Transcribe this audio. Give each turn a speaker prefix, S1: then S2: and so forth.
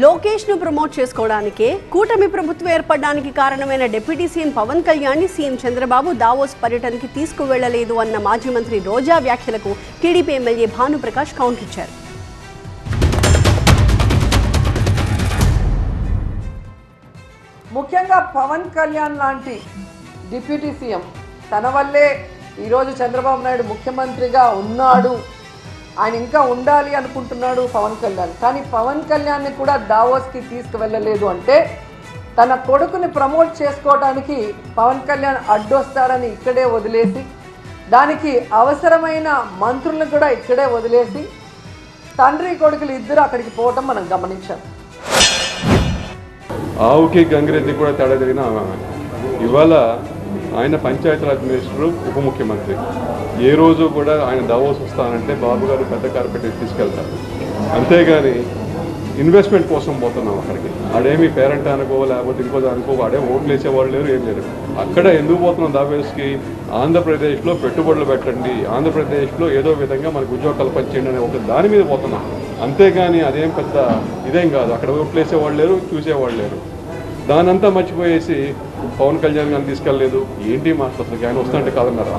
S1: లోకేష్ ను ప్రమోట్ చేసుకోవడానికే కూటమి ప్రభుత్వం ఏర్పడడానికి కారణమైన డిప్యూటీ సీఎం పవన్ కళ్యాణ్ ని సీఎం చంద్రబాబు దావోస్ పర్యటనకి తీసుకువెళ్లలేదు అన్న మాజీ మంత్రి రోజా వ్యాఖ్యలకు టీడీపీ ఎమ్మెల్యే భానుప్రకాష్ కౌంటర్ ఇచ్చారు.
S2: ముఖ్యంగా పవన్ కళ్యాణ్ లాంటి డిప్యూటీ సీఎం తన వల్లే ఈరోజు చంద్రబాబు నాయుడు ముఖ్యమంత్రిగా ఉన్నాడు, ఆయన ఇంకా ఉండాలి అనుకుంటున్నాడు పవన్ కళ్యాణ్. కానీ పవన్ కళ్యాణ్ని కూడా దావోస్కి తీసుకువెళ్ళలేదు అంటే తన కొడుకుని ప్రమోట్ చేసుకోవడానికి పవన్ కళ్యాణ్ అడ్డొస్తాడని ఇక్కడే వదిలేసి, దానికి అవసరమైన మంత్రులను కూడా ఇక్కడే వదిలేసి తండ్రి కొడుకులు ఇద్దరు అక్కడికి పోవటం మనం గమనించాం.
S3: ఆవుకి గంగిరెద్ది కూడా తేడా జరిగిన ఇవాళ ఆయన పంచాయతీరాజ్ మినిస్టరు, ఉప ముఖ్యమంత్రి. ఏ రోజు కూడా ఆయన దావోస్ వస్తానంటే బాబు గారు పెద్ద కార్పెట్ తీసుకెళ్తారు, అంతేగాని ఇన్వెస్ట్మెంట్ కోసం పోతున్నాం అక్కడికి. ఆడేమి పేరెంట్ అనుకో లేకపోతే ఇంకో అనుకో, ఆడే ఓట్లు వేసేవాళ్ళు లేరు, ఏం లేరు. అక్కడ ఎందుకు పోతున్నాం దావోస్కి? ఆంధ్రప్రదేశ్లో పెట్టుబడులు పెట్టండి, ఆంధ్రప్రదేశ్లో ఏదో విధంగా మనకు ఉద్యోగ కల్పన చేయండి అనే ఒక దాని మీద పోతున్నాం, అంతేగాని అదేం పెద్ద ఇదేం కాదు. అక్కడ ఓట్లు వేసేవాళ్ళు లేరు, చూసేవాళ్ళు లేరు. దానంతా మర్చిపోయేసి పవన్ కళ్యాణ్ గారిని తీసుకెళ్ళలేదు. ఏంటి మాట్లాడుతుంది? ఆయన వస్తుంటే కాదన్నారా?